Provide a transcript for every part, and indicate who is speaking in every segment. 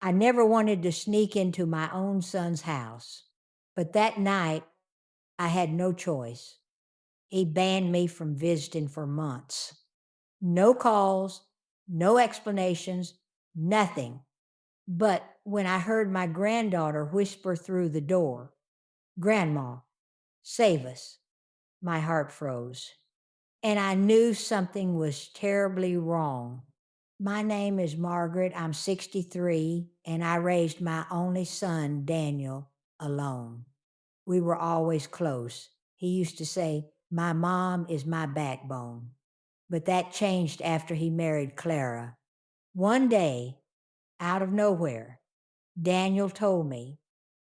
Speaker 1: I never wanted to sneak into my own son's house. But that night, I had no choice. He banned me from visiting for months. No calls, no explanations, nothing. But when I heard my granddaughter whisper through the door, "Grandma, save us," my heart froze. And I knew something was terribly wrong. My name is Margaret. I'm 63, and I raised my only son, Daniel, alone. We were always close. He used to say, "My mom is my backbone." But that changed after he married Clara. One day, out of nowhere, Daniel told me,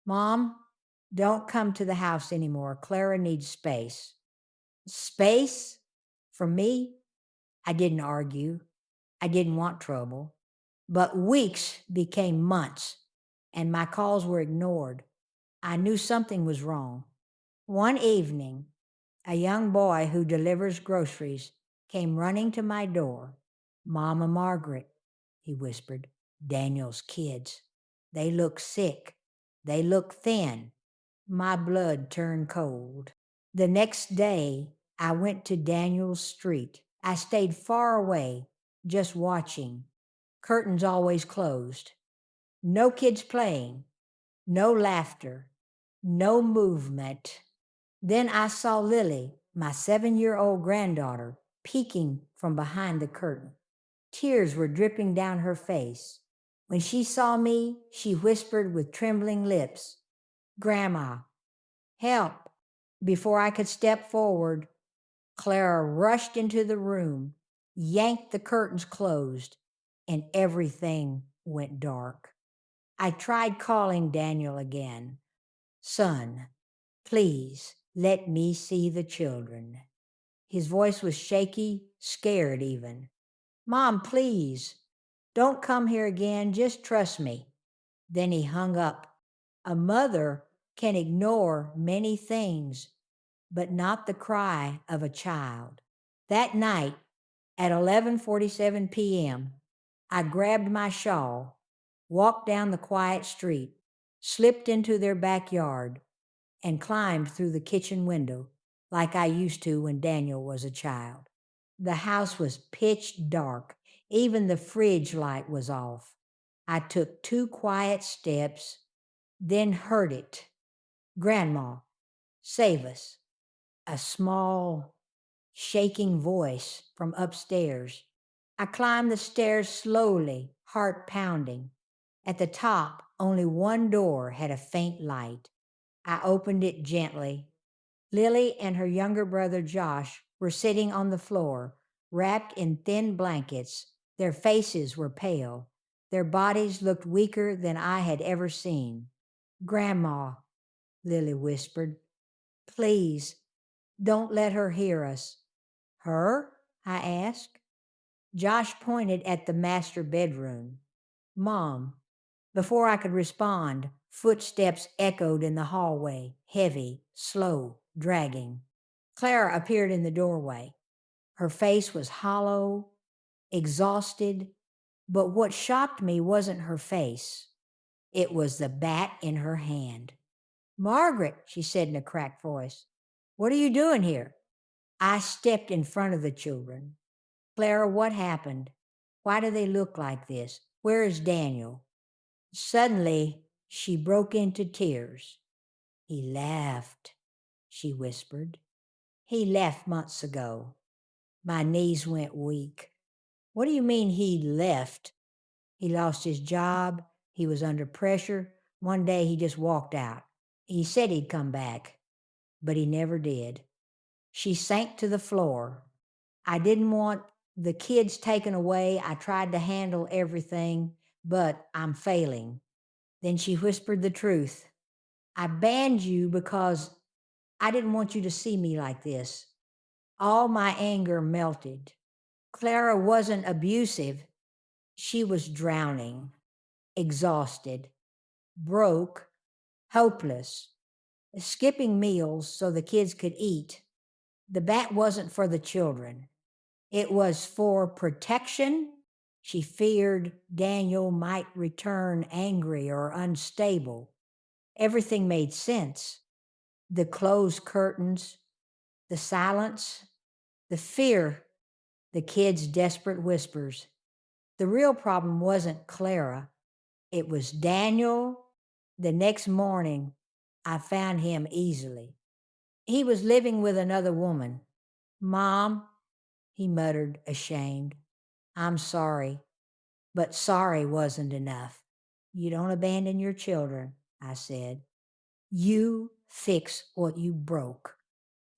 Speaker 1: "Mom, don't come to the house anymore. Clara needs space." Space? From me? I didn't argue. I didn't want trouble. But weeks became months, and my calls were ignored. I knew something was wrong. One evening, a young boy who delivers groceries came running to my door. "Mama Margaret," he whispered, "Daniel's kids. They look sick. They look thin." My blood turned cold. The next day, I went to Daniel's street. I stayed far away, just watching. Curtains always closed. No kids playing, no laughter, no movement. Then I saw Lily, my 7-year-old granddaughter, peeking from behind the curtain. Tears were dripping down her face. When she saw me, she whispered with trembling lips, "Grandma, help." Before I could step forward, Clara rushed into the room, yanked the curtains closed, and everything went dark. I tried calling Daniel again. "Son, please let me see the children." His voice was shaky, scared even. "Mom, please, don't come here again. Just trust me." Then he hung up. A mother can ignore many things, but not the cry of a child. That night at 11:47 p.m., I grabbed my shawl, walked down the quiet street, slipped into their backyard, and climbed through the kitchen window like I used to when Daniel was a child. The house was pitch dark. Even the fridge light was off. I took 2 quiet steps, then heard it. "Grandma, save us." A small, shaking voice from upstairs. I climbed the stairs slowly, heart pounding. At the top, only one door had a faint light. I opened it gently. Lily and her younger brother Josh were sitting on the floor, wrapped in thin blankets. Their faces were pale. Their bodies looked weaker than I had ever seen. "Grandma," Lily whispered, "please don't let her hear us." "Her?" I asked. Josh pointed at the master bedroom. "Mom." Before I could respond, footsteps echoed in the hallway, heavy, slow, dragging. Clara appeared in the doorway. Her face was hollow, exhausted, but what shocked me wasn't her face. It was the bat in her hand. "Margaret," she said in a cracked voice, "what are you doing here?" I stepped in front of the children. "Clara, what happened? Why do they look like this? Where is Daniel?" Suddenly, she broke into tears. "He left," she whispered. "He left months ago." My knees went weak. "What do you mean he left?" "He lost his job. He was under pressure. One day he just walked out. He said he'd come back, but he never did." She sank to the floor. I didn't want the kids taken away. I tried to handle everything, but I'm failing. Then she whispered the truth. "I banned you because I didn't want you to see me like this." All my anger melted. Clara wasn't abusive. She was drowning, exhausted, broke, hopeless, skipping meals so the kids could eat. The bat wasn't for the children. It was for protection She feared Daniel might return angry or unstable. Everything made sense. The closed curtains, the silence, the fear, the kids' desperate whispers. The real problem wasn't Clara, it was Daniel. The next morning, I found him easily. He was living with another woman. Mom, he muttered, ashamed. I'm sorry, but sorry wasn't enough. You don't abandon your children, I said. You fix what you broke.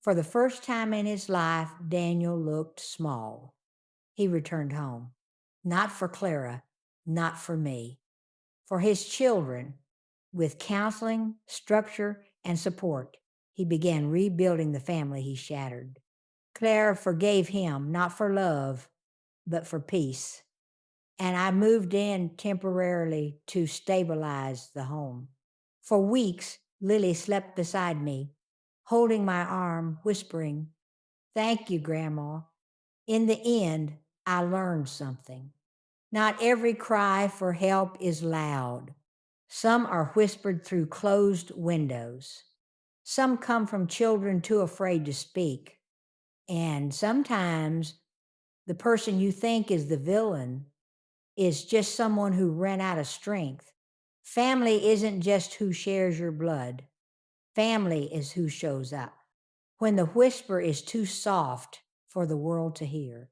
Speaker 1: For the first time in his life, Daniel looked small. He returned home. Not for Clara, not for me, for his children. With counseling, structure, and support, he began rebuilding the family he shattered. Clara forgave him, not for love, but for peace. And I moved in temporarily to stabilize the home. For weeks, Lily slept beside me, holding my arm, whispering, Thank you, Grandma. In the end, I learned something. Not every cry for help is loud. Some are whispered through closed windows. Some come from children too afraid to speak. And sometimes the person you think is the villain is just someone who ran out of strength. Family isn't just who shares your blood, family is who shows up when the whisper is too soft for the world to hear.